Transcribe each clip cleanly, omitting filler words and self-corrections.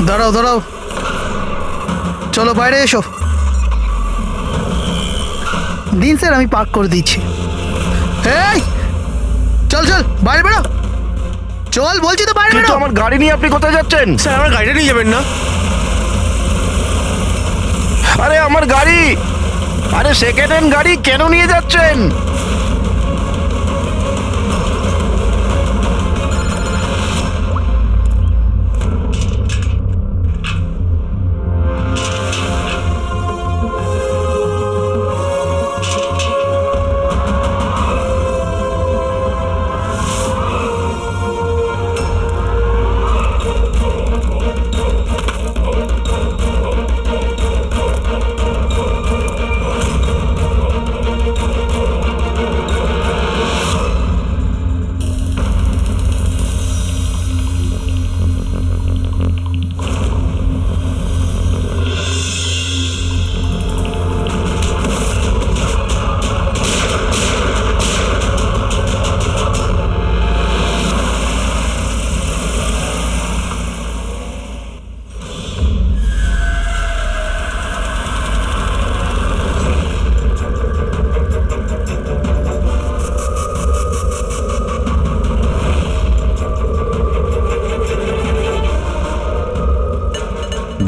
দাঁড়াও দাঁড়াও, চলো বাইরে এসো। দিন স্যার, আমি পার্ক করে দিচ্ছি। এই চল চল, বাইরে বেরো, চল বলছি তো, বাইরে কিন্তু বেরো। আমার গাড়ি নিয়ে আপনি কোথায় যাচ্ছেন? স্যার আমার গাড়িটা নিয়ে যাবেন না? আরে আমার গাড়ি, আরে সেকেন্ড হ্যান্ড গাড়ি কেন নিয়ে যাচ্ছেন?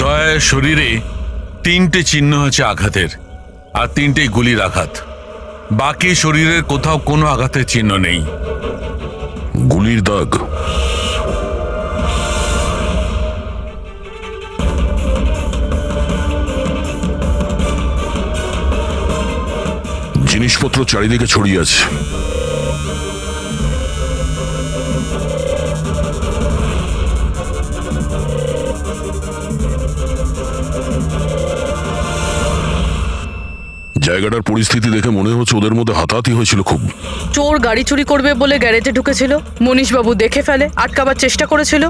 দয়ার শরীরে 3টে চিহ্ন আছে আঘাতের, আর 3টেই গুলির আঘাত। বাকি শরীরের কোথাও কোনো আঘাতের চিহ্ন নেই। গুলির দাগ? জিনিসপত্র চারিদিকে ছড়িয়ে আছে। জায়গাটার পরিস্থিতি দেখে মনে হচ্ছে ওদের মধ্যে হাতাহাতি হয়েছিল খুব। চোর গাড়ি চুরি করবে বলে গ্যারেজে ঢুকেছিল, মনীশবাবু দেখে ফেলে, আটকাবার চেষ্টা করেছিল,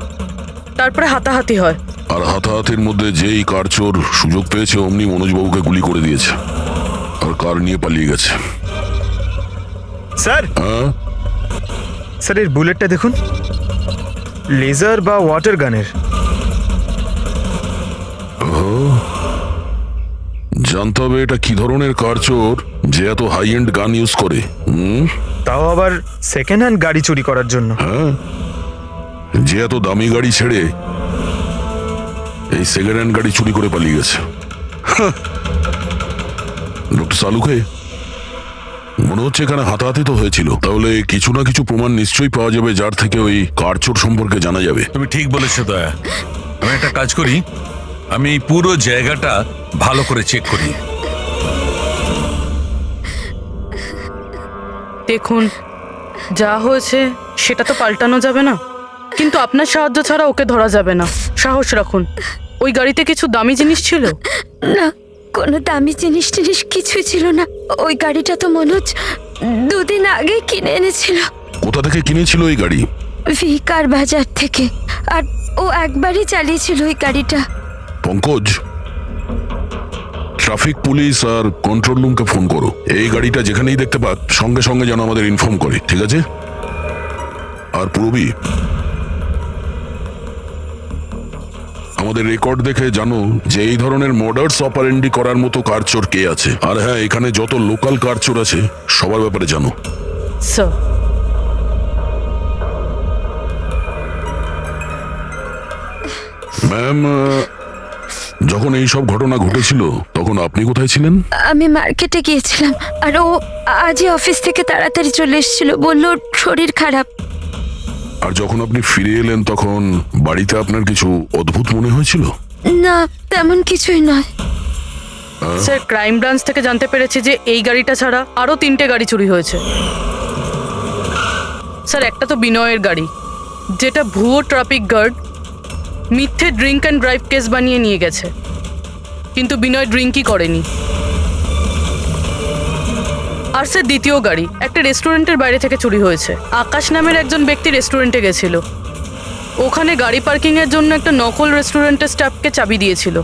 তারপরে হাতাহাতি হয়। আর হাতাহাতির মধ্যে যেই কার চোর সুযোগ পেয়েছে অমনি মনোজবাবুকে গুলি করে দিয়েছে আর কার নিয়ে পালিয়ে গেছে। স্যার, হ্যাঁ স্যার এর বুলেটটা দেখুন, লেজার বা ওয়াটার গানের। জানতে হবে এটা কি ধরনের কার চোর যে এত হাই এন্ড গান ইউজ করে। তাও আবার সেকেন্ড হ্যান্ড গাড়ি চুরি করার জন্য। হ্যাঁ, যে এত দামি গাড়ি ছেড়ে এই সেকেন্ড হ্যান্ড গাড়ি চুরি করে পালিয়ে গেছে। ডক্টর সালুকে, মনে হচ্ছে এখানে হাতাহাতি তো হয়েছিল, তাহলে কিছু না কিছু প্রমাণ নিশ্চয়ই পাওয়া যাবে যার থেকে ওই কার চোর সম্পর্কে জানা যাবে। তুমি ঠিক বলেছো দয়া। আমি একটা কাজ করি, আমি এই পুরো জায়গাটা ভালো করে চেক করি। দেখুন, যা হয়েছে সেটা তো পাল্টানো যাবে না, কিন্তু আপনার সাহায্য ছাড়া ওকে ধরা যাবে না। সাহস রাখুন। ওই গাড়িতে কিছু দামি জিনিস ছিল? না, কোনো দামি জিনিস কিছুই ছিল না। ওই গাড়িটা তো মনোজ 2 দিন আগে কিনে এনেছিল। কোথা থেকে কিনেছিল এই গাড়ি? ভিকার বাজার থেকে। আর ও একবারই চালিয়েছিল ওই গাড়িটা। পঙ্কজ, ট্রাফিক পুলিশ আর কন্ট্রোল রুমকে ফোন করো। এই গাড়িটা যেখানেই দেখতে পাক সঙ্গে সঙ্গে যেন আমাদের ইনফর্ম করে, ঠিক আছে? আর পূরবী, আমাদের রেকর্ড দেখে জানো যে এই ধরনের মর্ডার্স অপারেন্ডি করার মতো কারচোর কে আছে। আর হ্যাঁ, এখানে যত লোকাল কারচোর আছে সবার ব্যাপারে জানো। স্যার, ম্যাম, যখন এই সব ঘটনা ঘটেছিল তখন আপনি কোথায় ছিলেন? আমি মার্কেটে গিয়েছিলাম, আর ও আজই অফিস থেকে তাড়াতাড়ি চলে এসেছিল, বলল শরীর খারাপ। আর যখন আপনি ফিরে এলেন তখন বাড়িতে আপনার কিছু অদ্ভুত মনে হয়েছিল? না, তেমন কিছুই নয়। স্যার, ক্রাইম ব্রাঞ্চ থেকে জানতে পেরেছি যে এই গাড়িটা ছাড়া আরও 3টে গাড়ি চুরি হয়েছে। স্যার, একটা তো বিনয়ের গাড়ি, যেটা ভুয়ো ট্রাফিক গার্ড মিথ্যে ড্রিঙ্ক অ্যান্ড ড্রাইভ কেস বানিয়ে নিয়ে গেছে, কিন্তু বিনয় ড্রিঙ্কই করেনি। আর স্যার, দ্বিতীয় গাড়ি একটা রেস্টুরেন্টের বাইরে থেকে চুরি হয়েছে। আকাশ নামের একজন ব্যক্তি রেস্টুরেন্টে গেছিল, ওখানে গাড়ি পার্কিংয়ের জন্য একটা নকল রেস্টুরেন্টের স্টাফকে চাবি দিয়েছিল,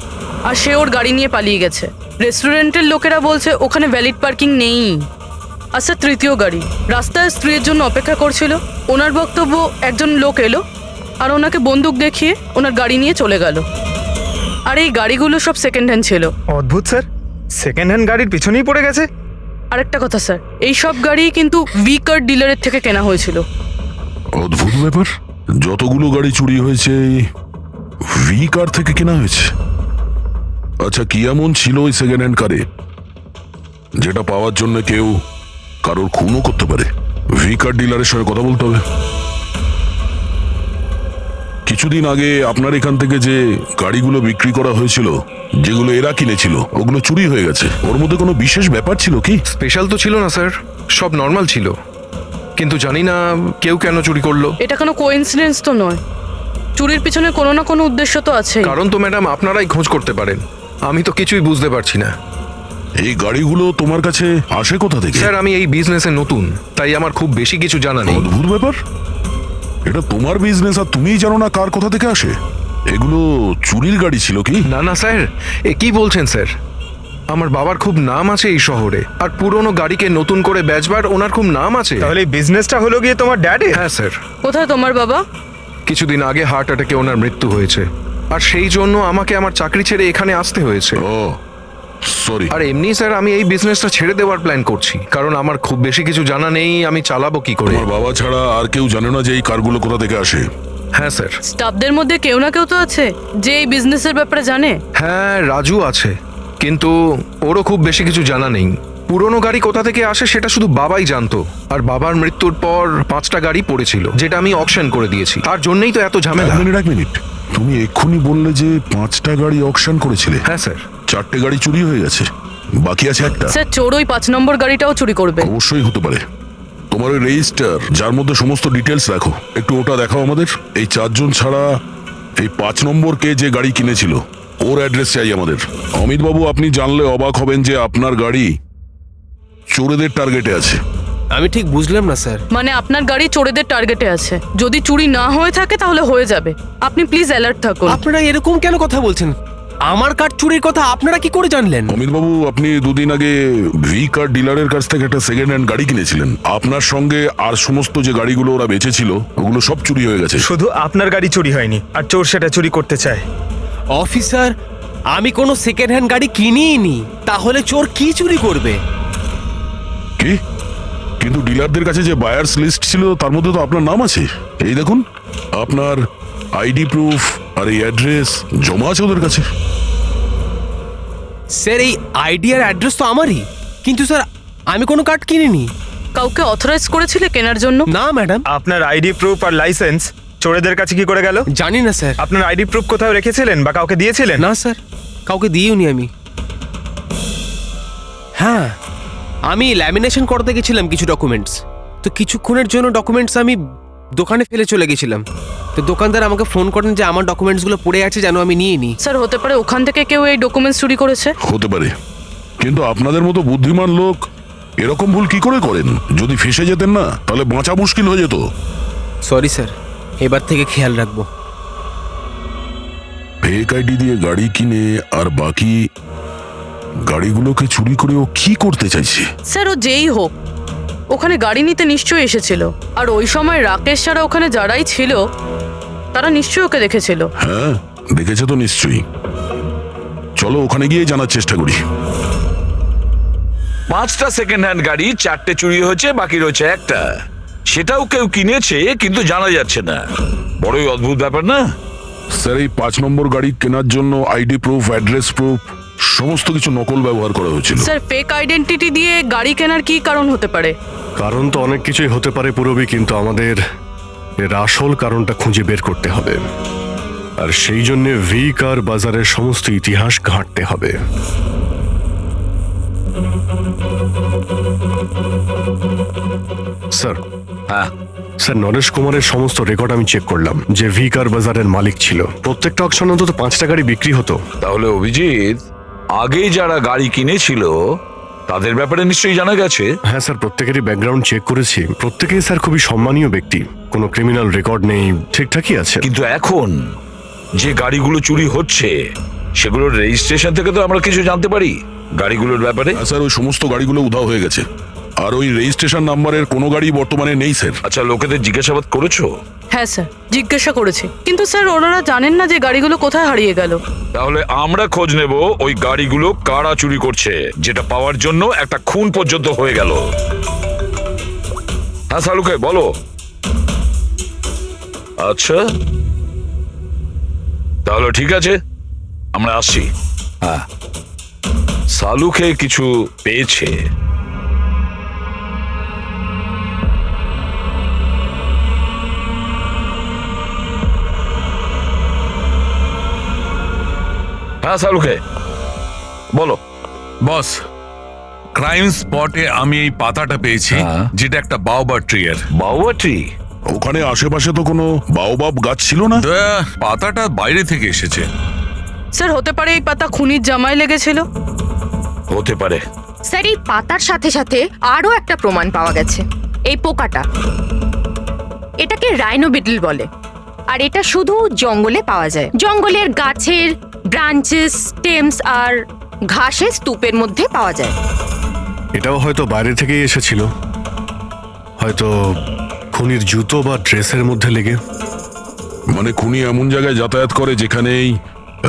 আর সে ওর গাড়ি নিয়ে পালিয়ে গেছে। রেস্টুরেন্টের লোকেরা বলছে ওখানে ভ্যালিড পার্কিং নেই। আর স্যার, তৃতীয় গাড়ি রাস্তায় স্ত্রীর জন্য অপেক্ষা করছিল। ওনার বক্তব্য একজন লোক এলো আর ওনাকে বন্দুক দেখিয়ে ওনার গাড়ি নিয়ে চলে গেল। আর এই গাড়িগুলো সব সেকেন্ড হ্যান্ড ছিল। অদ্ভুত স্যার, সেকেন্ড হ্যান্ড গাড়ির পিছনেই পড়ে গেছে। আরেকটা কথা স্যার, এই সব গাড়ি কিন্তু ভি কার ডিলারের থেকে কেনা হয়েছিল। অদ্ভুত ব্যাপার, যতগুলো গাড়ি চুরি হয়েছে ভি কার থেকে কেনা হয়েছে। আচ্ছা, কি এমন ছিল ওই সেকেন্ড হ্যান্ড কারে যেটা পাওয়ার জন্য কেউ কারোর খুনও করতে পারে? ভি কার ডিলারের সঙ্গে কথা বলতে হবে। কিছুদিন আগে আপনার এখান থেকে যে গাড়িগুলো বিক্রি করা হয়েছিল, যেগুলো এরা কিনেছিল, ওগুলো চুরি হয়ে গেছে। ওর মধ্যে কোনো বিশেষ ব্যাপার ছিল কি? স্পেশাল তো ছিল না স্যার, সব নর্মাল ছিল, কিন্তু জানি না কেউ কেন চুরি করলো। এটা কোনো কোইন্সিডেন্স তো নয়, চুরির পিছনে কোনো না কোনো উদ্দেশ্য তো আছে। কারণ তো ম্যাডাম আপনারাই খোঁজ করতে পারেন, আমি তো কিছুই বুঝতে পারছি না। এই গাড়িগুলো তোমার কাছে আসে কোথা থেকে? স্যার, আমি এই বিজনেসে নতুন, তাই আমার খুব বেশি কিছু জানা নেই। অদ্ভুত ব্যাপার, এটা তোমার বিজনেস আর তুমিই জানো না কার কোথা থেকে আসে? এগুলো চুরির গাড়ি ছিল কি? না না স্যার, এ কি বলছেন স্যার? আমার বাবার খুব নাম আছে এই শহরে, আর পুরনো গাড়িকে নতুন করে বেচবার ওনার খুব নাম আছে। তাহলে এই বিজনেসটা হলো গিয়ে তোমার ড্যাডের? হ্যাঁ স্যার, কোথায় তোমার বাবা? কিছুদিন আগে হার্ট অ্যাটাকে ওনার মৃত্যু হয়েছে, আর সেই জন্য আমাকে আমার চাকরি ছেড়ে এখানে আসতে হয়েছে। ও সরি। আর এমনি স্যার, আমি এই বিজনেসটা ছেড়ে দেওয়ার প্ল্যান করছি, কারণ আমার খুব বেশি কিছু জানা নেই, আমি চালাবো কি করে। তোমার বাবা ছাড়া আর কেউ জানে না যে এই কারগুলো কোথা থেকে আসে? হ্যাঁ স্যার। স্টাফদের মধ্যে কেউ না কেউ তো আছে যে এই বিজনেসের ব্যাপারে জানে। হ্যাঁ, রাজু আছে, কিন্তু ওরও খুব বেশি কিছু জানা নেই। পুরনো গাড়ি কোথা থেকে আসে সেটা শুধু বাবাই জানতো, আর বাবার মৃত্যুর পর 5টা গাড়ি পড়েছিল, যেটা আমি অকশন করে দিয়েছি। তার জন্যই তো এত ঝামেলা। এক মিনিট, তুমি এক্ষুনি বললে যে 5টা গাড়ি অকশন করেছিলে। হ্যাঁ স্যার। 4টে গাড়ি চুরি হয়ে গেছে, বাকি আছে একটা। স্যার, চোর ওই 5 নম্বর গাড়িটাও চুরি করবে। অবশ্যই হতে পারে। তোমার ওই রেজিস্টার যার মধ্যে সমস্ত ডিটেলস রাখো, একটু ওটা দেখাও আমাদের। এই 4 জন ছাড়া এই 5 নম্বর কে যে গাড়ি কিনেছিল ওর অ্যাড্রেস চাই আমাদের। অমিত বাবু, আপনি জানলে অবাক হবেন যে আপনার গাড়ি চোরেদের টার্গেটে আছে। আমি ঠিক বুঝলাম না স্যার। মানে আপনার গাড়ি চোরেদের টার্গেটে আছে। যদি চুরি না হয়ে থাকে তাহলে হয়ে যাবে। আপনি প্লিজ অ্যালার্ট থাকুন। আপনারা এরকম কেন কথা বলছেন? আমার কার চুরির কথা আপনারা কি করে জানলেন? অমিত বাবু, আপনি দুদিন আগে ভি কার ডিলারের কাছ থেকে একটা সেকেন্ড হ্যান্ড গাড়ি কিনেছিলেন। আপনার সঙ্গে আর সমস্ত যে গাড়িগুলো ওরা বেচেছিল ওগুলো সব চুরি হয়ে গেছে। শুধু আপনার গাড়ি চুরি হয়নি, আর চোর সেটা চুরি করতে চায়। অফিসার, আমি কোনো সেকেন্ড হ্যান্ড গাড়ি কিনিই নি, তাহলে চোর কি চুরি করবে? কি? কিন্তু ডিলারদের কাছে যে বায়ার্স লিস্ট ছিল তার মধ্যে তো আপনার নাম আছে। এই দেখুন, আপনার আইডি প্রুফ আর এই অ্যাড্রেস জমা আছে ওদের কাছে। স্যার, এই আইডি আর অ্যাড্রেস তো আমারই, কিন্তু স্যার আমি কোনো কার্ড কিনিনি। কাউকে অথরাইজ করেছিলে কেনার জন্য? না ম্যাডাম। আপনার আইডি প্রুফ আর লাইসেন্স চোরেদের কাছে কি করে গেল? জানি না স্যার। আপনার আইডি প্রুফ কোথাও রেখেছিলেন বা কাউকে দিয়েছিলেন? না স্যার, কাউকে দিইওনি আমি। হ্যাঁ, আমি ল্যামিনেশন করতে গেছিলাম কিছু ডকুমেন্টস, তো কিছুক্ষণের জন্য ডকুমেন্টস আমি দোকানে ফেলে চলে গেছিলাম। তো দোকানদার আমাকে ফোন করেন যে আমার ডকুমেন্টসগুলো পড়ে আছে, যেন আমি নিয়ে নিই। স্যার, হতে পারে ওখান থেকে কেউ এই ডকুমেন্টস চুরি করেছে। হতে পারে, কিন্তু আপনাদের মতো বুদ্ধিমান লোক এরকম ভুল কি করে করেন? যদি ফেসে যেতেন না তাহলে বাঁচা মুশকিল হয়ে যেত। সরি স্যার, এবার থেকে খেয়াল রাখবো। ফেক আইডি দিয়ে গাড়ি কিনে আর বাকি গাড়িগুলোকে চুরি করে ও কি করতে চাইছে? স্যার, ও যেই হোক, ওখানে গাড়ি নিতে নিশ্চয়ই এসেছিল, আর ওই সময় রাকেশ ছাড়া ওখানে যারাই ছিল তারা নিশ্চয়ই ওকে দেখেছিল। হ্যাঁ, দেখেছে তো নিশ্চয়ই। চলো ওখানে গিয়ে জানার চেষ্টা করি। 5টা সেকেন্ড হ্যান্ড গাড়ি, 4টে চুরি হয়েছে, বাকি রয়েছে একটা। সেটাও কেউ কিনেছে কিন্তু জানা যাচ্ছে না। বড়ই অদ্ভুত ব্যাপার না? স্যার, এই 5 নম্বর গাড়ি কেনার জন্য আইডি প্রুফ, অ্যাড্রেস প্রুফ সমস্ত কিছু নকল ব্যবহার করা হয়েছিল। স্যার, ফেক আইডেন্টিটি দিয়ে গাড়ি কেনার কি কারণ হতে পারে? কারণ তো অনেক কিছুই হতে পারে পুরবি, কিন্তু আমাদের এর আসল কারণটা খুঁজে বের করতে হবে, আর সেই জন্য ভি কার বাজারের সমস্ত ইতিহাস ঘাঁটতে হবে। স্যার, হ্যাঁ, স্যার, নরেশ কুমারের সমস্ত রেকর্ড আমি চেক করলাম, যে ভি কার বাজারের মালিক ছিল। প্রত্যেকটা অকশনে অন্তত 5টা গাড়ি বিক্রি হতো। তাহলে অভিজিৎ, আগে যারা গাড়ি কিনেছিল তাদের ব্যাপারে নিশ্চয়ই জানা গেছে। হ্যাঁ স্যার, প্রত্যেকেরই ব্যাকগ্রাউন্ড চেক করেছি। প্রত্যেকেই স্যার খুবই সম্মানীয় ব্যক্তি, কোনো ক্রিমিনাল রেকর্ড নেই, ঠিকঠাকই আছে। কিন্তু এখন যে গাড়িগুলো চুরি হচ্ছে সেগুলোর রেজিস্ট্রেশন থেকে তো আমরা কিছু জানতে পারি গাড়িগুলোর ব্যাপারে। স্যার, ওই সমস্ত গাড়িগুলো উধাও হয়ে গেছে, আর ওই রেজিস্ট্রেশন নাম্বারের কোনো গাড়ি বর্তমানে নেই স্যার। আচ্ছা, লোকেদের জিজ্ঞাসাবাদ করেছো? হ্যাঁ স্যার, জিজ্ঞাসা করেছি, কিন্তু স্যার ওনারা জানেন না যে গাড়িগুলো কোথায় হারিয়ে গেল। তাহলে আমরা খোঁজ নেব ওই গাড়িগুলো কারা চুরি করছে, যেটা পাওয়ার জন্য একটা খুন পর্যন্ত হয়ে গেল। হ্যাঁ সালুকে বলো। আচ্ছা তাহলে ঠিক আছে, আমরা আসছি। হ্যাঁ, সালুকে কিছু পেয়েছে। হ্যাঁ সালুকে বলো। বস, ক্রাইম স্পটে আমি এই পাতাটা পেয়েছি, হ্যাঁ। যেটা একটা বাওবা ট্রি এর। বাউবা ট্রি? ওখানে আশেপাশে তো কোনো বাওবাব গাছ ছিল না। পাতাটা বাইরে থেকে এসেছে। স্যার হতে পারে এই পাতা খুনির জামায় লেগেছিল। হতে পারে। স্যার এই পাতার সাথে সাথে আরও একটা প্রমাণ পাওয়া গেছে, এই পোকাটা। এটাকে রাইনো বিটল বলে, আর এটা শুধু জঙ্গলে পাওয়া যায়। জঙ্গলের গাছের ব্রাঞ্চেস, স্টেমস আর ঘাসের স্তূপের মধ্যে পাওয়া যায়। এটাও হয়তো বাইরে থেকেই এসেছিল, হয়তো খুনির জুতো বা ড্রেসের মধ্যে লেগে। মানে খুনি এমন জায়গায় যাতায়াত করে যেখানেই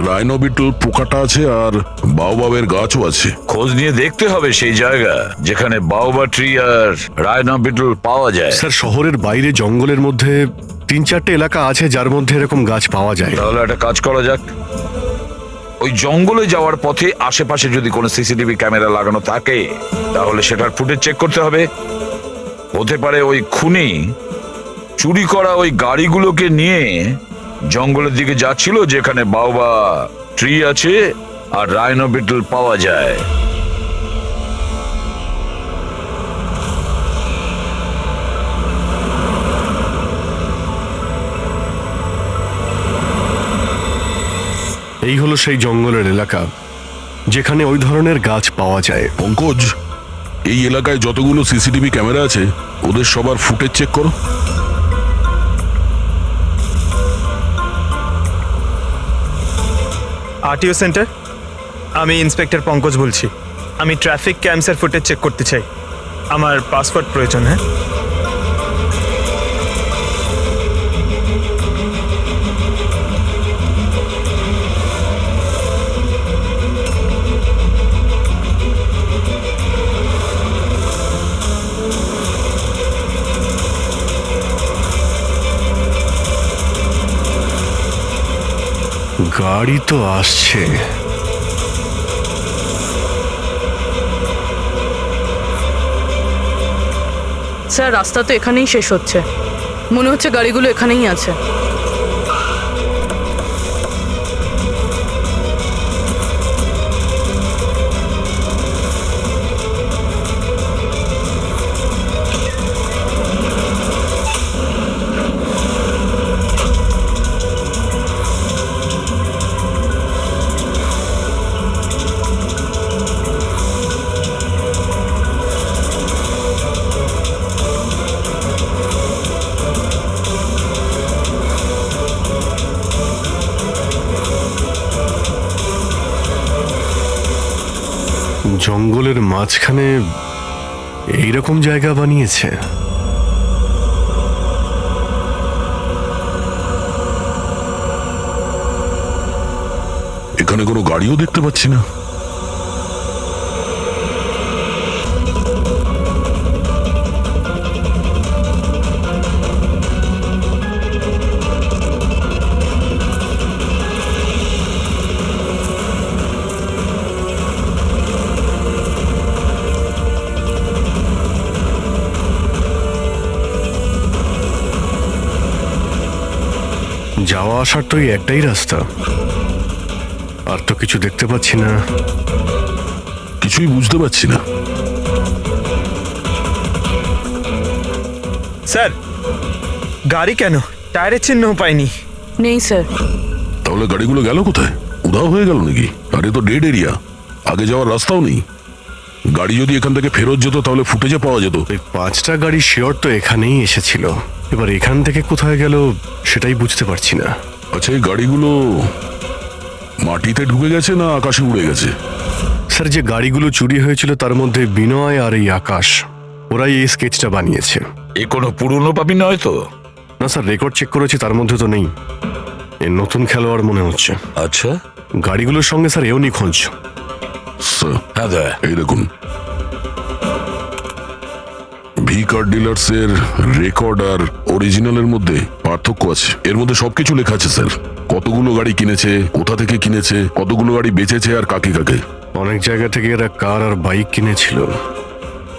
রাইনোবিটল পোকাটা আছে আর বাওবাবের গাছও আছে। খোঁজ নিয়ে দেখতে হবে সেই জায়গা যেখানে বাউবা ট্রি আর রাইনো বিটল পাওয়া যায়। স্যার শহরের বাইরে জঙ্গলের মধ্যে 3-4টে এলাকা আছে যার মধ্যে এরকম গাছ পাওয়া যায়। তাহলে একটা কাজ করা যাক, ওই জঙ্গলে যাওয়ার পথে আশেপাশে যদি কোনো সিসিটিভি ক্যামেরা লাগানো থাকে তাহলে সেটার ফুটেজ চেক করতে হবে। হতে পারে ওই খুনি চুরি করা ওই গাড়িগুলোকে নিয়ে জঙ্গলের দিকে যাচ্ছিল যেখানে বাউবা ট্রি আছে আর রাইনো বিটল পাওয়া যায়। এই হলো সেই জঙ্গলের এলাকা যেখানে ওই ধরনের গাছ পাওয়া যায়। পঙ্কজ, এই এলাকায় যতগুলো সিসিটিভি ক্যামেরা আছে ওদের সবার ফুটেজ চেক করো। আরটিও সেন্টার, আমি ইন্সপেক্টর পঙ্কজ বলছি। আমি ট্রাফিক ক্যামসের ফুটেজ চেক করতে চাই। আমার পাসপোর্ট প্রয়োজন। হ্যাঁ, গাড়ি তো আসছে। স্যার রাস্তা তো এখানেই শেষ হচ্ছে, মনে হচ্ছে গাড়িগুলো এখানেই আছে। জঙ্গলের মাঝখানে এইরকম জায়গা বানিয়েছে। এখানে কোনো গাড়িও দেখতে পাচ্ছি না। যাওয়া আসার তো এই একটাই রাস্তা, আর তো কিছু দেখতে পাচ্ছি না। কিছুই বুঝতে পারছি না। স্যার গাড়ি কেন? টায়ারের চিহ্নও পাইনি। নেই স্যার। তাহলে গাড়িগুলো গেল কোথায়? উধাও হয়ে গেল নাকি? আর এ তো ডেড এরিয়া, আগে যাওয়ার রাস্তাও নেই। গাড়ি যদি এখান থেকে ফেরত যেত তাহলে ফুটেজে পাওয়া যেত। এই 5টা গাড়ি শিওর তো এখানেই এসেছিল, এবার এখান থেকে কোথায় গেল সেটাই বুঝতে পারছি না। আচ্ছা, এই গাড়িগুলো মাটিতে ঢুকে গেছে না আকাশে উড়ে গেছে? স্যার যে গাড়িগুলো চুরি হয়েছিল তার মধ্যে বিনয় আর এই আকাশ, ওরাই এই স্কেচটা বানিয়েছে। এ কোনো পুরনো পাপি নয় তো? না স্যার, রেকর্ড চেক করেছি, তার মধ্যে তো নেই। এ নতুন খেলোয়াড় মনে হচ্ছে। আচ্ছা, গাড়িগুলোর সঙ্গে স্যার এও নিখোঁজ। স্যার, হ্যাঁ দা এই দেখুন, ভি কার ডিলার্সের রেকর্ড আর অরিজিনালের মধ্যে পার্থক্য আছে। এর মধ্যে সবকিছু লেখা আছে স্যার, কতগুলো গাড়ি কিনেছে, কোথা থেকে কিনেছে, কতগুলো গাড়ি বেচেছে আর কাকে কাকে। অনেক জায়গা থেকে এরা কার আর বাইক কিনেছিল,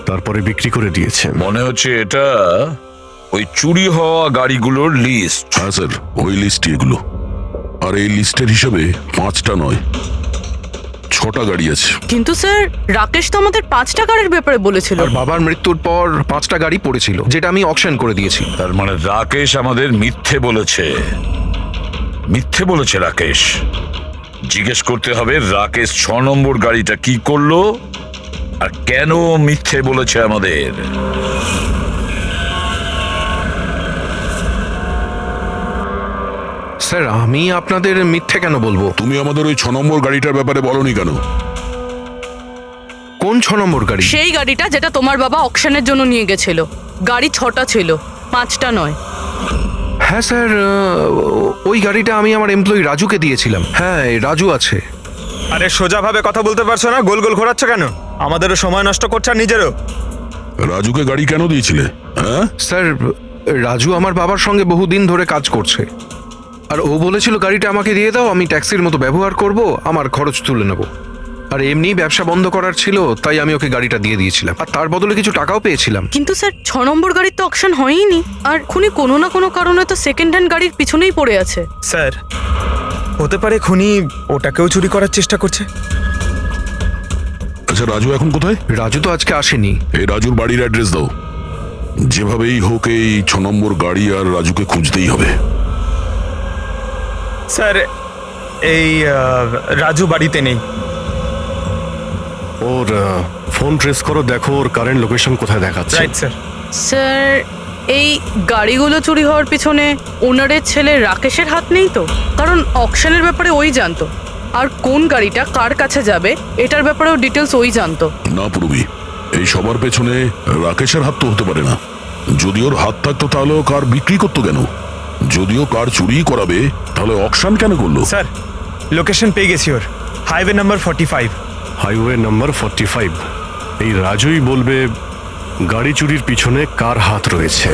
তারপরে বিক্রি করে দিয়েছে। মনে হচ্ছে এটা ওই চুরি হওয়া গাড়িগুলোর লিস্ট। হ্যাঁ স্যার, ওই লিস্টই এগুলো। আর এই লিস্টের হিসাবে 5টা নয়, 6টা গাড়ি আছে। কিন্তু স্যার, রাকেশ তো আমাদের 5টা গাড়ির ব্যাপারে বলেছিল। আর বাবার মৃত্যুর পর 5টা গাড়ি পড়েছিল, যেটা আমি অকশন করে দিয়েছি। তার মানে রাকেশ আমাদের মিথ্যে বলেছে। মিথ্যে বলেছে রাকেশ। জিজ্ঞেস করতে হবে রাকেশ 6 নম্বর গাড়িটা কি করলো আর কেন মিথ্যে বলেছে আমাদের। স্যার, আমি আপনাদের মিথ্যে কেন বলবো? তুমি আমাদের ওই 6 নম্বর গাড়িটার ব্যাপারে বলনি কেন? কোন 6 নম্বর গাড়ি? সেই গাড়িটা যেটা তোমার বাবা অকশনের জন্য নিয়ে গেছিল। গাড়ি 6টা ছিল, 5টা নয়। হ্যাঁ স্যার, ওই গাড়িটা আমি আমার এমপ্লয়ি রাজুকে দিয়েছিলাম। হ্যাঁ, এই রাজু আছে। আরে সোজাভাবে কথা বলতে পারছো না, গোল গোল ঘোরাচ্ছ কেন? আমাদেরও সময় নষ্ট করছে আর নিজেরও। রাজুকে গাড়ি কেন দিয়েছিলে? হ্যাঁ স্যার, রাজু আমার বাবার সঙ্গে বহুদিন ধরে কাজ করছে, আর ও বলেছিল গাড়িটা আমাকে দিয়ে দাও, আমি ট্যাক্সির মতো ব্যবহার করব, আমার খরচ তুলে নেব। আর এমনি ব্যবসা বন্ধ করার ছিল, তাই আমি ওকে গাড়িটা দিয়ে দিয়েছিলাম, আর তার বদলে কিছু টাকাও পেয়েছিলাম। কিন্তু স্যার, 6 নম্বর গাড়ির তো অকশন হয়নি। আর খুনি কোনো না কোনো কারণে তো সেকেন্ড হ্যান্ড গাড়ির পিছনেই পড়ে আছে। স্যার, হতে পারে খুনি ওটাকেও চুরি করার চেষ্টা করছে। আচ্ছা, রাজু এখন কোথায়? রাজু তো আজকে আসেনি। এই রাজুর বাড়ির অ্যাড্রেস দাও। যেভাবেই হোক এই 6 নম্বর গাড়ি আর রাজুকে খুঁজতেই হবে। স্যার, এই রাজু বাড়িতে নেই। ওর ফোন ট্রেস করো, দেখো ওর কারেন্ট লোকেশন কোথায় দেখাচ্ছে। Right sir. স্যার, এই গাড়িগুলো চুরি হওয়ার পিছনে ওনারের ছেলে রাকেশের হাত নেই তো? কারণ অকশনের ব্যাপারে ওই জানতো, আর কোন গাড়িটা কার কাছে যাবে এটার ব্যাপারেও ডিটেলস ওই জানতো। না পুরবি, এই সবার পেছনে রাকেশের হাত তো হতে পারে না। যদি ওর হাত থাকতো তাহলে ও কার বিক্রি করতো কেন? যদিও কার চুরি করাবে তাহলে অকশন কেন করলো? স্যার, লোকেশন পেয়ে গেছি ওর। Highway number 45। Highway number 45। এই রাজুই বলবে গাড়ি চুরির পিছনে কার হাত রয়েছে।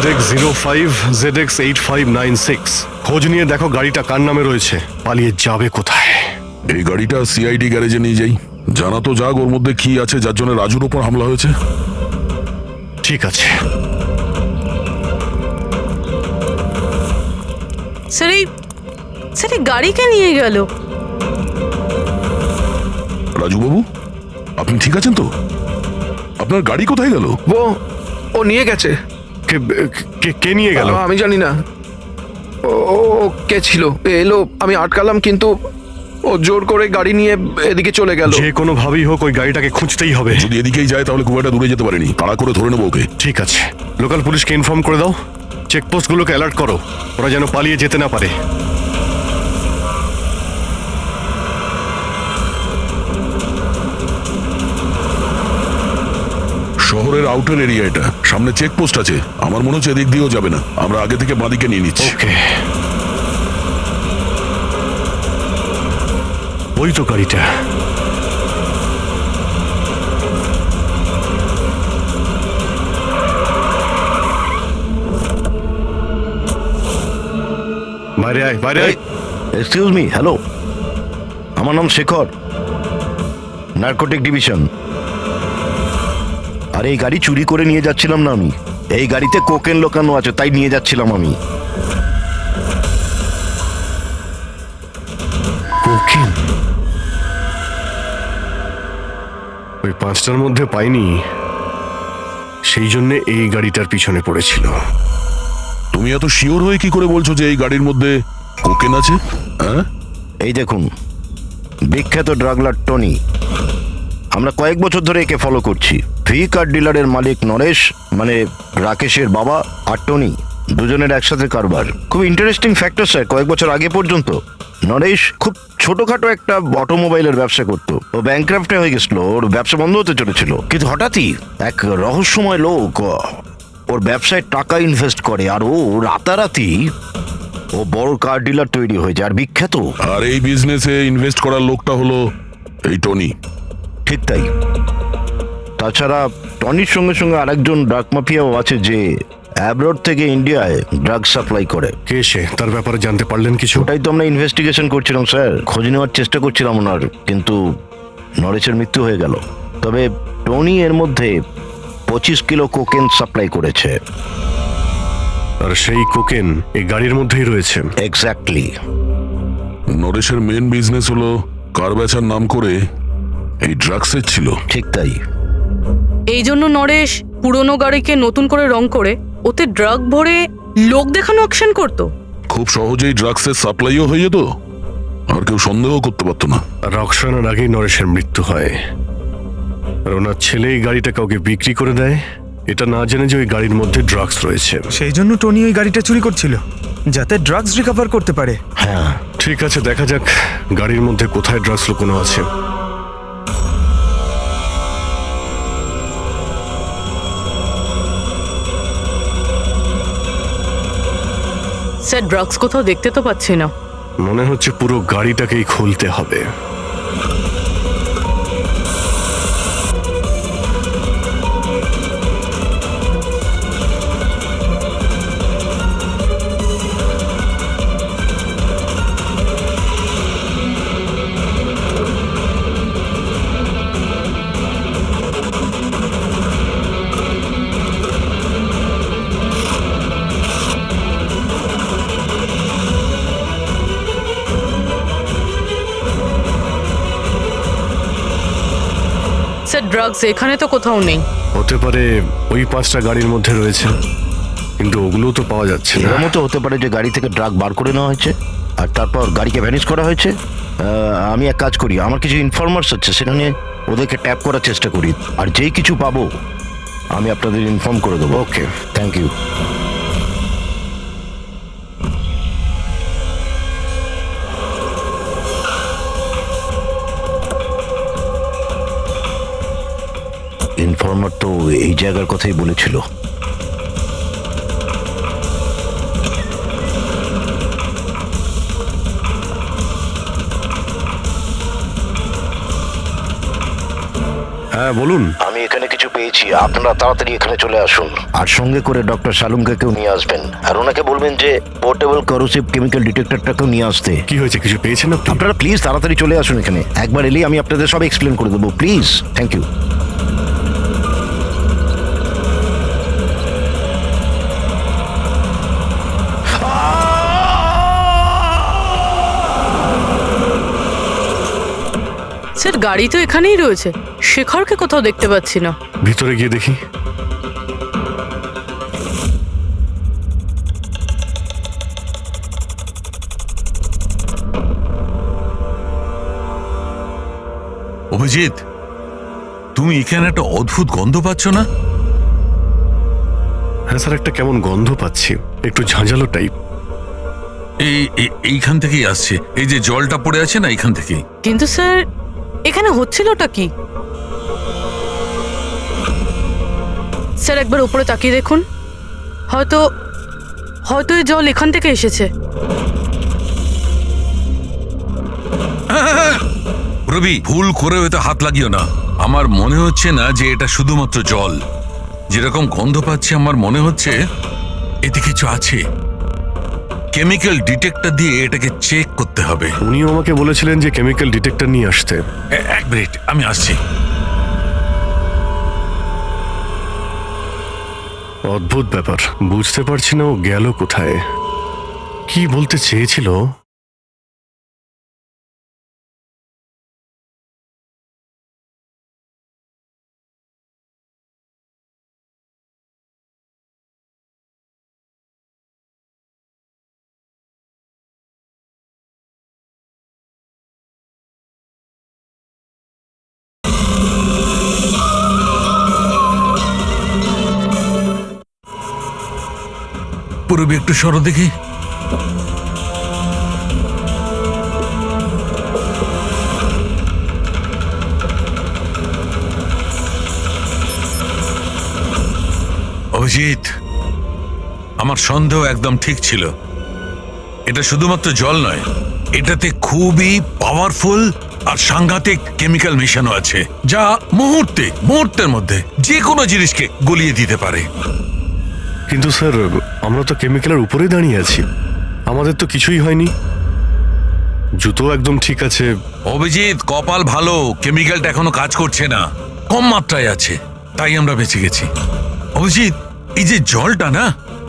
ZX05 ZX8596। খোঁজ নিয়ে দেখো গাড়িটা কার নামে রয়েছে, পালিয়ে যাবে কোথায়। এই গাড়িটা সিআইডি গ্যারেজে নিয়ে যাই, জানা তো যাক ওর মধ্যে কি আছে যার জন্য রাজুর উপর হামলা হয়েছে। ঠিক আছে। স্যার, এই গাড়িকে নিয়ে গেল। রাজু বাবু, আপনি ঠিক আছেন তো? আপনার গাড়ি কোথায় গেল? ও নিয়ে গেছে। কে নিয়ে গেল? আমি জানি না। ও কে ছিল, এলো, আমি আটকালাম, কিন্তু ও জোর করে গাড়ি নিয়ে এদিকে চলে গেল। যে কোনো ভাবেই হোক ওই গাড়িটাকে খুঁজতেই হবে। যদি এদিকেই যায় তাহলে খুব একটা দূরে যেতে পারেনি, তাড়া করে ধরে নেবো ওকে। ঠিক আছে, লোকাল পুলিশকে ইনফর্ম করে দাও, চেকপোস্টগুলোকে অ্যালার্ট করো, ওরা যেন পালিয়ে যেতে না পারে। শহরের আউটার এরিয়া এটা, সামনে চেকপোস্ট আছে। আমার মনে হচ্ছে এদিক দিয়েও যাবে না, আমরা আগে থেকে বাঁদিকে নিয়ে নিচ্ছি। ওকে, ওই তো গাড়িটা। বাইরে আয়, বাইরে আয়। এক্সকিউজ মি, হ্যালো, আমার নাম শেখর, নার্কোটিক ডিভিশন। আর এই গাড়ি চুরি করে নিয়ে যাচ্ছিলাম না আমি, এই গাড়িতে কোকেন লোকানো আছে, তাই নিয়ে যাচ্ছিলাম আমি। কোকেন? ওই 5টার মধ্যে পাইনি, সেই জন্য এই গাড়িটার পিছনে পড়েছিল। তুমি এত শিওর হয়ে কি করে বলছো যে এই গাড়ির মধ্যে কোকেন আছে? হ্যাঁ, এই দেখুন, বিখ্যাত ড্রাগলার টনি, আমরা কয়েক বছর ধরে একে ফলো করছি। ভি কার ডিলারের মালিক নরেশ, মানে রাকেশের বাবা, আর টনি দুজনের একসাথে কারবার। খুব ইন্টারেস্টিং ফ্যাক্টর স্যার, কয়েক বছর আগে পর্যন্ত নরেশ খুব ছোটখাটো একটা অটোমোবাইলের ব্যবসা করতো। ও ব্যাংক্রাফ্টে হয়ে গেছিল, ওর ব্যবসা বন্ধ হতে চলেছিল। কিন্তু হঠাৎই এক রহস্যময় লোক ওর ব্যবসায় টাকা ইনভেস্ট করে, আর ও রাতারাতি ও বড় কার ডিলার তৈরি হয়েছে, আর বিখ্যাত। আর এই বিজনেসে ইনভেস্ট করার লোকটা হলো এই টনি। ঠিক তাই। তাছাড়া টনির সঙ্গে সঙ্গে আরেকজন ড্রাগ মাফিয়াও আছে যে অ্যাব্রড থেকে ইন্ডিয়ায় ড্রাগ সাপ্লাই করে। কে সে? তার ব্যাপারে জানতে পারলেন কিছু? ওটাই তো আমরা ইনভেস্টিগেশন করছিলাম স্যার, খোঁজ নেওয়ার চেষ্টা করছিলাম ওনার, কিন্তু নরেশের মৃত্যু হয়ে গেল। তবে টনি এর মধ্যে 25 কিলো কোকেন সাপ্লাই করেছে। আর সেই কোকেন এই গাড়ির মধ্যেই রয়েছে। এক্স্যাক্টলি। নরেশের মেন বিজনেস হলো কার বেচার নাম করে এই ড্রাগসের ছিল। ঠিক তাই। এই জন্য নরেশ পুরনো গাড়িকে নতুন করে রং করে ওতে ড্রাগ ভরে লোক দেখানো অ্যাকশন করতো। খুব সহজেই ড্রাগসের সাপ্লাইও হয়ে যেত, আর কেউ সন্দেহ করতে পারতো না। রক্সানার আগেই নরেশের মৃত্যু হয়, আর ওনার ছেলে এই গাড়িটা কাউকে বিক্রি করে দেয়, এটা না জেনে যে ওই গাড়ির মধ্যে ড্রাগস রয়েছে। সেই জন্য টনি ওই গাড়িটা চুরি করছিল, যাতে ড্রাগস রিকভার করতে পারে। হ্যাঁ, ঠিক আছে, দেখা যাক গাড়ির মধ্যে কোথায় ড্রাগস লুকোনো আছে। স্যার, ড্রাগস কোথাও দেখতে তো পাচ্ছি না। মনে হচ্ছে পুরো গাড়িটাকেই খুলতে হবে। স্যার, ড্রাগস এখানে তো কোথাও নেই। হতে পারে ওই 5টা গাড়ির মধ্যে রয়েছে, কিন্তু ওগুলো তো পাওয়া যাচ্ছে না। এর মতো হতে পারে যে গাড়ি থেকে ড্রাগ বার করে নেওয়া হয়েছে আর তারপর গাড়িকে ভ্যানিশ করা হয়েছে। আমি এক কাজ করি, আমার কিছু ইনফরমার্স আছে, সেখানে ওদেরকে ট্যাপ করার চেষ্টা করি, আর যেই কিছু পাবো আমি আপনাদের ইনফর্ম করে দেবো। ওকে, থ্যাংক ইউ। ইনফর্মার তো এই জায়গার কথাই বলেছিল। হ্যাঁ বলুন। আমি এখানে কিছু পেয়েছি, আপনারা তাড়াতাড়ি এখানে চলে আসুন, আর সঙ্গে করে ডক্টর শালুমকে কেউ নিয়ে আসবেন, আর ওনাকে বলবেন যে পোর্টেবল করোসিভ কেমিক্যাল ডিটেক্টরটাকেও নিয়ে আসতে। কি হয়েছে, কিছু পেয়েছেন আপনি? আপনারা প্লিজ তাড়াতাড়ি চলে আসুন এখানে, একবার এলেই আমি আপনাদের সব এক্সপ্লেন করে দেবো, প্লিজ। Thank you. স্যার, গাড়ি তো এখানেই রয়েছে, শেখরকে কোথাও দেখতে পাচ্ছি না। ভিতরে গিয়ে দেখি। অভিজিৎ, তুমি এখানে একটা অদ্ভুত গন্ধ পাচ্ছ না? হ্যাঁ স্যার, একটা কেমন গন্ধ পাচ্ছি, একটু ঝাঁঝালো টাইপ। এইখান থেকেই আসছে, এই যে জলটা পড়ে আছে না, এইখান থেকেই। কিন্তু স্যার, এখানে হচ্ছিলটা কি? স্যার একবার উপরে তাকিয়ে দেখুন, হয়তো হয়তো এই জল এখান থেকে এসেছে। রবি, ভুল করে হয়তো হাত লাগিও না। আমার মনে হচ্ছে না যে এটা শুধুমাত্র জল। যেরকম গন্ধ পাচ্ছি আমার মনে হচ্ছে এতে কিছু আছে। কেমিক্যাল ডিটেক্টর দিয়ে এটাকে চেক করতে হবে। উনিও আমাকে বলেছিলেন যে কেমিক্যাল ডিটেক্টর নিয়ে আসতে। এক মিনিট, আমি আসছি। অদ্ভুত ব্যাপার, বুঝতে পারছি না ও গেল কোথায়, কি বলতে চেয়েছিল। পুরবি একটু সরো দেখি। অভিজিৎ, আমার সন্দেহ একদম ঠিক ছিল। এটা শুধুমাত্র জল নয়, এটাতে খুবই পাওয়ারফুল আর সাংঘাতিক কেমিক্যাল মেশানো আছে, যা মুহূর্তের মধ্যে যে কোনো জিনিসকে গলিয়ে দিতে পারে। কিন্তু স্যার, আমরা তো কেমিক্যালের উপরেই দাঁড়িয়ে আছি, আমাদের তো কিছুই হয়নি, জুতো একদম ঠিক আছে। অভিজিৎ, কপাল ভালো, কেমিক্যালটা এখনো কাজ করছে না, কম মাত্রায় আছে, তাই আমরা বেঁচে গেছি। অভিজিৎ, এই যে জলটা না,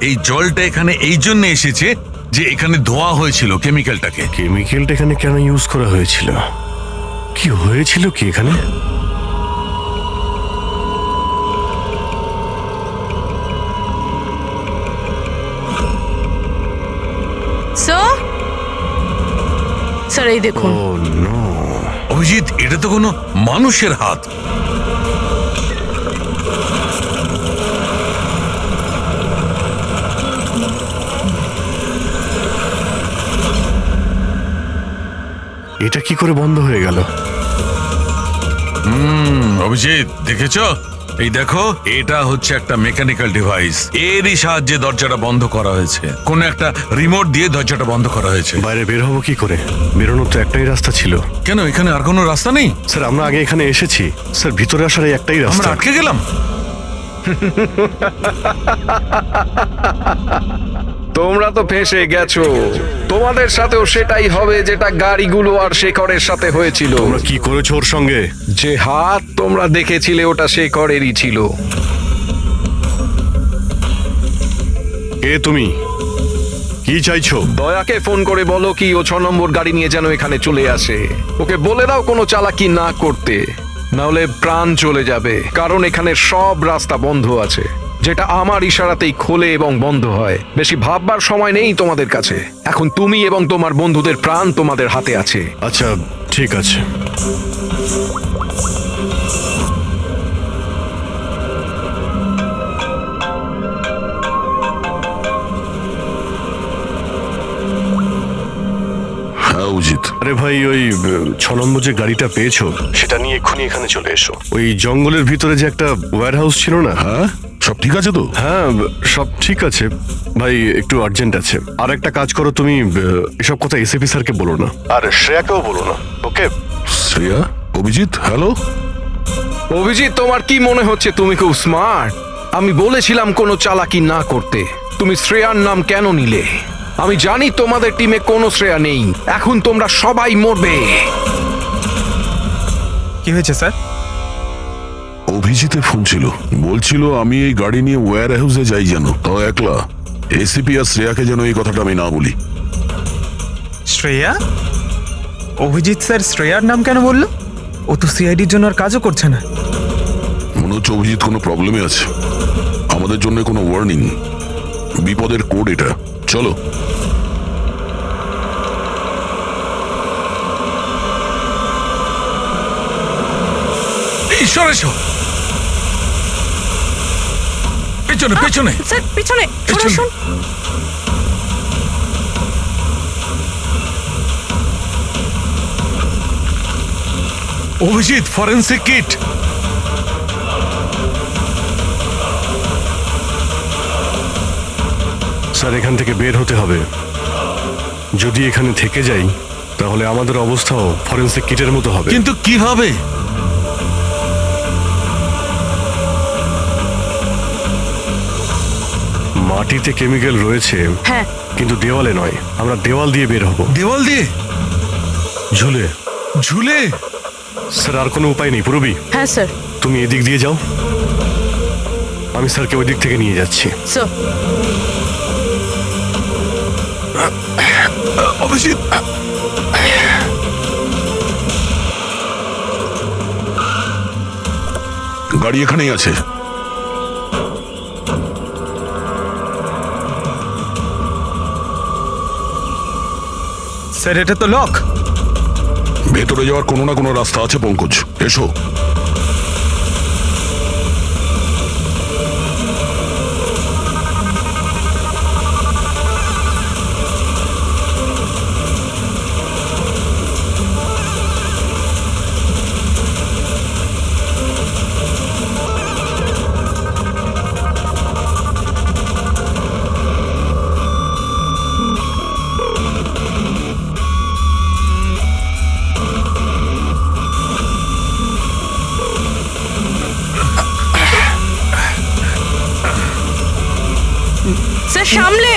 এই জলটা এখানে এই জন্য এসেছে যে এখানে ধোয়া হয়েছিল কেমিক্যালটাকে। কেমিক্যালটা এখানে কেন ইউজ করা হয়েছিল, কি হয়েছিল কি এখানে? স্যার এই দেখুন। ও নো, অভিজিৎ, এটা তো কোনো মানুষের হাত। এটা কি করে বন্ধ হয়ে গেল? অভিজিৎ, দেখেছ? এই দেখো, এটা হচ্ছে একটা মেকানিক্যাল ডিভাইস, এরই সাহায্যে দরজাটা বন্ধ করা হয়েছে। কোন একটা রিমোট দিয়ে দরজাটা বন্ধ করা হয়েছে। বাইরে বের হবো কি করে? বেরোনোর তো একটাই রাস্তা ছিল। কেন, এখানে আর কোনো রাস্তা নেই? স্যার, আমরা আগে এখানে এসেছি স্যার, ভিতরে আসার এই একটাই আমরা রাস্তা। আটকে গেলাম। তোমরা তো ফেঁসে গেছো, তোমাদের সাথেও সেটাই হবে যেটা গাড়িগুলো আর শেখরের সাথে হয়েছিল। তোমরা কি করেছো ওর সঙ্গে? যে হাত তোমরা দেখেছিলে ওটা শেখরেরই ছিল। কে তুমি, কি চাইছো? দয়াকে ফোন করে বলো কি ও 6 নম্বর গাড়ি নিয়ে যেন এখানে চলে আসে। ওকে বলে দাও কোনো চালাকি না করতে, না হলে প্রাণ চলে যাবে। কারণ এখানে সব রাস্তা বন্ধ আছে, যেটা আমার ইশারাতেই খোলে এবং বন্ধ হয়। বেশি ভাববার সময় নেই তোমাদের কাছে। এখন তুমি এবং তোমার বন্ধুদের প্রাণ তোমাদের হাতে আছে। আচ্ছা, ঠিক আছে। হ্যাঁ অজিত, আরে ভাই, ওই 6 নম্বর যে গাড়িটা পেয়েছো সেটা নিয়ে এক্ষুনি এখানে চলে এসো। ওই জঙ্গলের ভিতরে যে একটা ওয়্যার হাউস ছিল না? হ্যাঁ সব ঠিক আছে তো? হ্যাঁ, সব ঠিক আছে ভাই, একটু আর্জেন্ট আছে। আর একটা কাজ করো, তুমি এসব কথা এসএপি স্যারকে বলো না, আর শ্রেয়াকেও বলো না, ওকে? শ্রেয়া, অভিজিৎ, হ্যালো। অভিজিৎ, তোমার কি মনে হচ্ছে তুমি খুব স্মার্ট? আমি বলেছিলাম কোনো চালাকি না করতে। তুমি শ্রেয়ার নাম কেন নিলে? আমি জানি তোমাদের টিমে কোনো শ্রেয়া নেই। এখন তোমরা সবাই মরবে। কি হয়েছে স্যার? অভিজিতের ফোন ছিল, বলছিল আমি এই গাড়ি নিয়ে ওয়্যার হাউসে যাই, যেন তাও একলা। এসিপি আর শ্রেয়াকে যেন এই কথাটা আমি না বলি। শ্রেয়া? অভিজিৎ স্যার শ্রেয়ার নাম কেন বললো? ও তো সিআইডির জন্য আর কাজও করছে না। মনে হচ্ছে অভিজিৎ কোনো প্রবলেমে আছে, আমাদের জন্য কোনো ওয়ার্নিং, বিপদের কোড এটা। চলো। ঈশ্বর, এসো পেছনে পেছনে। স্যার পিছনে সরে আসুন। Abhijit, forensic kit. স্যার এখান থেকে বের হতে হবে। যদি এখানে থেকে যাই তাহলে আমাদের অবস্থাও ফরেন্সিক কিটের মতো হবে। কিন্তু কিভাবে? মাটিতে কেমিক্যাল রয়েছে, হ্যাঁ কিন্তু দেওয়ালে নয়। আমরা দেওয়াল দিয়ে বের হব। দেওয়াল দিয়ে? ঝুলে। ঝুলে? স্যার আর কোনো উপায় নেই পুরবি। হ্যাঁ স্যার। তুমি এদিক দিয়ে যাও, আমি স্যারকে ওই দিক থেকে নিয়ে যাচ্ছি। স্যার অভিজিৎ, গাড়ি এখানেই আছে। স্যার এটা তো লক। ভেতরে যাওয়ার কোনো না কোনো রাস্তা আছে পঙ্কজ, এসো। স্যার সামলে।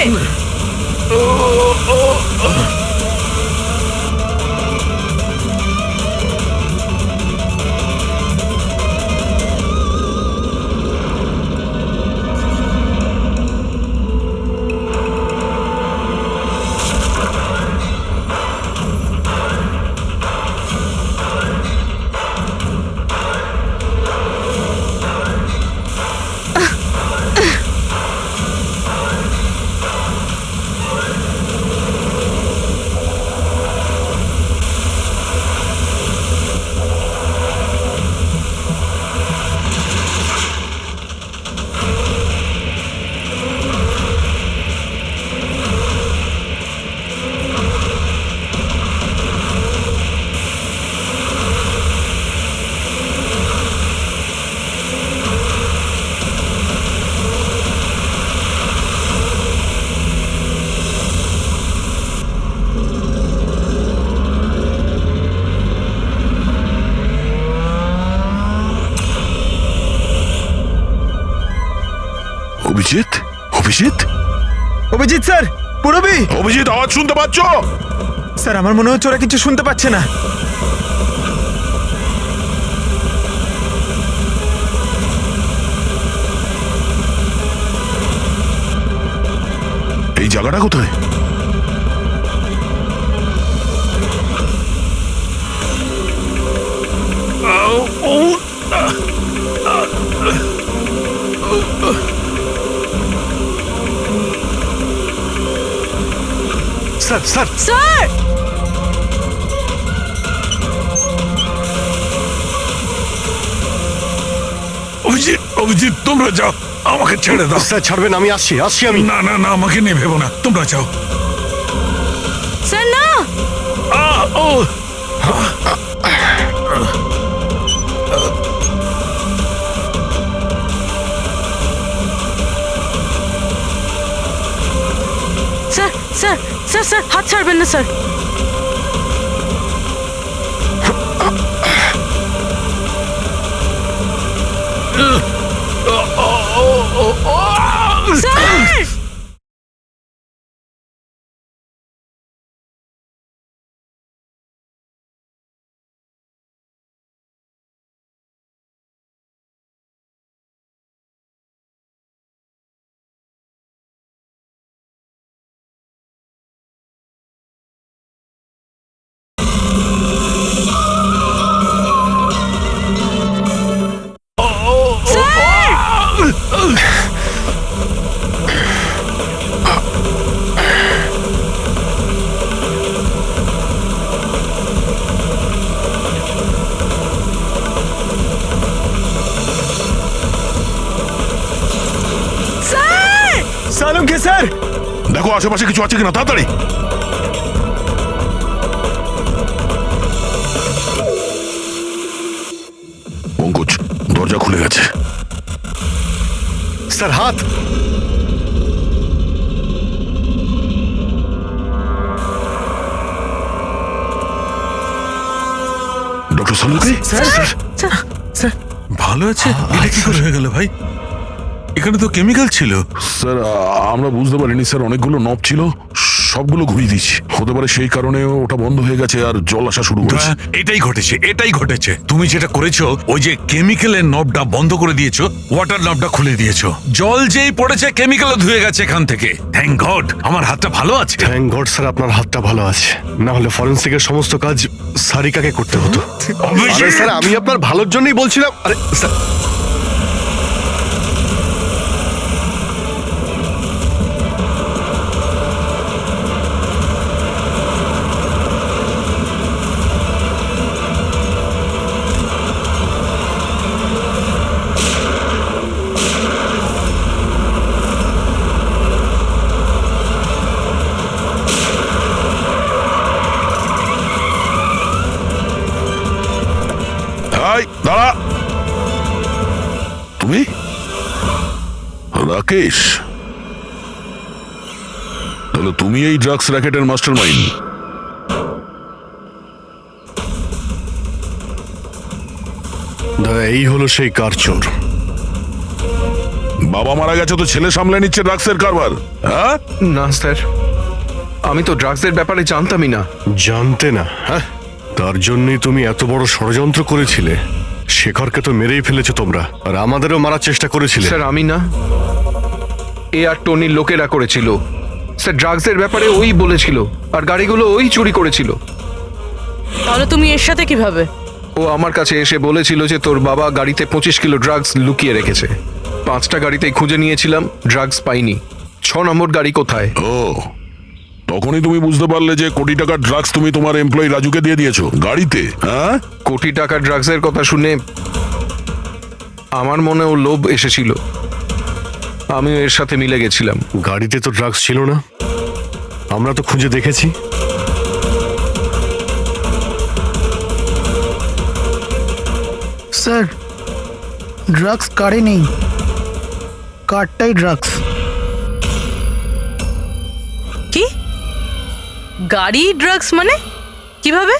অভিজিৎ, অভিজিৎ, অভিজিৎ স্যার, পুরবি। অভিজিৎ, আওয়াজ শুনতে পাচ্ছ? স্যার আমার মনে হচ্ছে ওরা কিছু শুনতে পাচ্ছে না। এই জায়গাটা কোথায়? Sir sir sir Abhijit, Abhijit তোমরা যাও, আমাকে ছেড়ে দাও। স্যার ছাড়বেন, আমি আসছি আসছি আমি। না না না, আমাকে নিয়ে ভেবো না, তোমরা যাও। স্যার না। ও স্যার স্যার স্যার স্যার হাত ছাড়বেন না স্যার। স্যার সালুমকে স্যার, দেখো আশেপাশে কিছু আছে কিনা, তাড়াতাড়ি। পঙ্কজ, দরজা খুলে গেছে। স্যার হাত। সালুকে ভালো আছে? এটা কি করে হয়ে গেল ভাই? এখানে তো কেমিক্যাল ছিল। স্যার আমরা বুঝতে পারিনি স্যার, অনেকগুলো নব ছিল, সবগুলো ঘুরিয়ে দিচ্ছি। হতে পারে সেই কারণে ওটা বন্ধ হয়ে গেছে আর জল আসা শুরু করেছে। এটাই ঘটেছে। তুমি যেটা করেছো, ওই যে কেমিক্যালের নবটা বন্ধ করে দিয়েছো, ওয়াটার নবটা খুলে দিয়েছো। জল যেই পড়েছে কেমিক্যালও ধুয়ে গেছে এখান থেকে। থ্যাংক গড আমার হাতটা ভালো আছে। থ্যাংক গড স্যার, আপনার হাতটা ভালো আছে, না হলে ফরেন্সিকের সমস্ত কাজ সারিকাকে করতে হতো। আরে স্যার, আমি আপনার ভালোর জন্যই বলছিলাম। আরে স্যার, এই দাঁড়া, তুমি রাকেশ? তাহলে তুমি এই ড্রাগস র্যাকেটের মাস্টার মাইন্ড। দাদা, এই হলো সেই কার চোর। বাবা মারা গেছে তো ছেলে সামলে নিচ্ছে ড্রাগসের কারবার, হ্যাঁ? না স্যার, আমি তো ড্রাগসের ব্যাপারে জানতামই না। জানতে না? হ্যাঁ, তার জন্যই তুমি এত বড় ষড়যন্ত্র করেছিলে। শেখরকে তো মেরেই ফেলেছো তোমরা, আর আমাদেরও মারার চেষ্টা করেছিলে। স্যার আমি না, এ আর টনির লোকেরা করেছিল। স্যার ড্রাগসের ব্যাপারে ওই বলেছিল, আর গাড়িগুলো ওই চুরি করেছিল। তাহলে তুমি এর সাথে কিভাবে? ও আমার কাছে এসে বলেছিল যে তোর বাবা গাড়িতে 25 কিলো ড্রাগস লুকিয়ে রেখেছে। 5টা গাড়িতেই খুঁজে নিয়েছিলাম, ড্রাগস পাইনি। 6 নম্বর গাড়ি কোথায়? ও, তখনই তুমি বুঝতে পারলে যে কোটি টাকার ড্রাগস তুমি তোমার এমপ্লয়ি রাজুকে দিয়ে দিয়েছো গাড়িতে, হ্যাঁ? কোটি টাকার ড্রাগসের কথা শুনে আমার মনেও লোভ এসেছিল, আমিও এর সাথে মিলে গেছিলাম। গাড়িতে তো ড্রাগস ছিল না, আমরা তো খুঁজে দেখেছি। স্যার ড্রাগস কারে নেই, কারটাই ড্রাগস। কি? গাড়ি ড্রাগস মানে কিভাবে?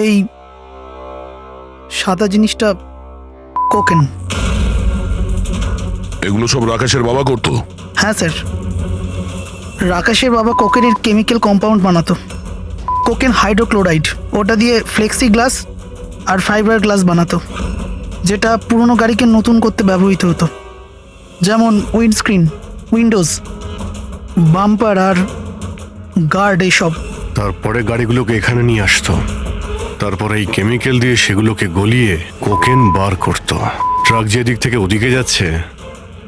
এই সাদা জিনিসটা কোকেন। এগুলো সব রাকেশের বাবা করতো? হ্যাঁ স্যার, রাকেশের বাবা কোকেনের কেমিক্যাল কম্পাউন্ড বানাতো, কোকেন হাইড্রোক্লোরাইড। ওটা দিয়ে ফ্লেক্সি গ্লাস আর ফাইবার গ্লাস বানাতো, যেটা পুরনো গাড়িকে নতুন করতে ব্যবহৃত হতো, যেমন উইন্ডস্ক্রিন, উইন্ডোজ, বাম্পার আর গার্ড এইসব। তারপরে গাড়িগুলোকে এখানে নিয়ে আসতো, তারপরে এই কেমিক্যাল দিয়ে সেগুলোকে গলিয়ে কোকেন বার করতো। ট্রাক যেদিক থেকে ওদিকে যাচ্ছে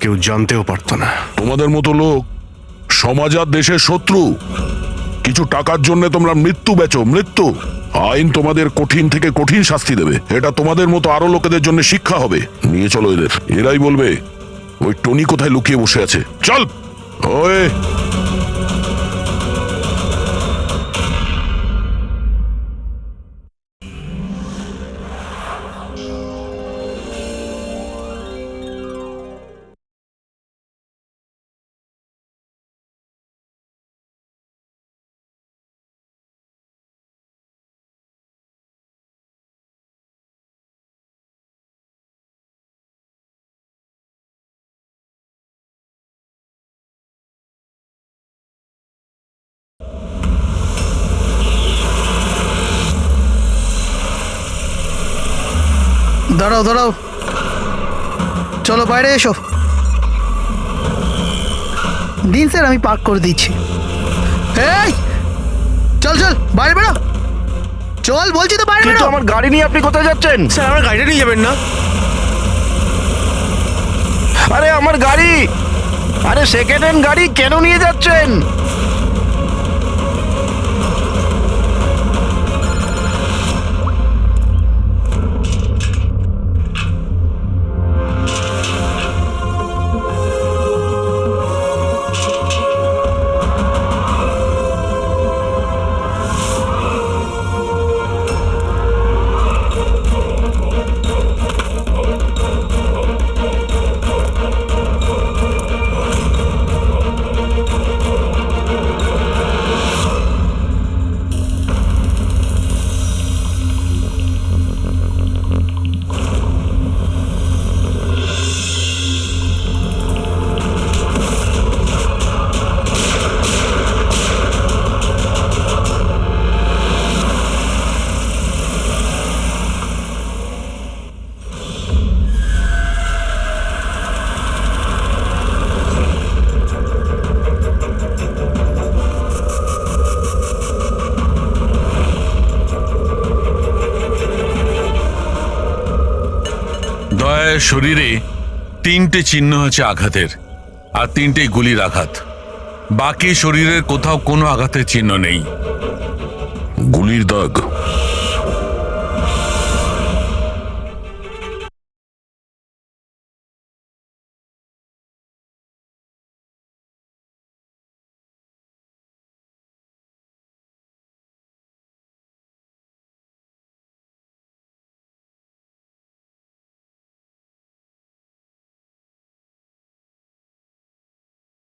কেউ জানতেও পারতো না। তোমাদের মতো লোক সমাজ আর দেশের শত্রু। কিছু টাকার জন্য তোমরা মৃত্যু বেচো, মৃত্যু। আইন তোমাদের কঠিন থেকে কঠিন শাস্তি দেবে। এটা তোমাদের মতো আরো লোকেদের জন্য শিক্ষা হবে। নিয়ে চলো এদের, এরাই বলবে ওই টনি কোথায় লুকিয়ে বসে আছে। চল ওই দাঁড়াও দাঁড়াও, চলো বাইরে এসো। দিন স্যার, আমি পার্ক করে দিচ্ছি। এই চল চল, বাইরে বেরো, চল বলছি তো, বাইরে কিন্তু বেরো। আমার গাড়ি নিয়ে আপনি কোথায় যাচ্ছেন? স্যার আমার গাড়িটা নিয়ে যাবেন না? আরে আমার গাড়ি, আরে সেকেন্ড হ্যান্ড গাড়ি কেন নিয়ে যাচ্ছেন? দয়ার শরীরে 3টে চিহ্ন আছে আঘাতের, আর 3টেই গুলির আঘাত। বাকি শরীরের কোথাও কোনো আঘাতের চিহ্ন নেই। গুলির দাগ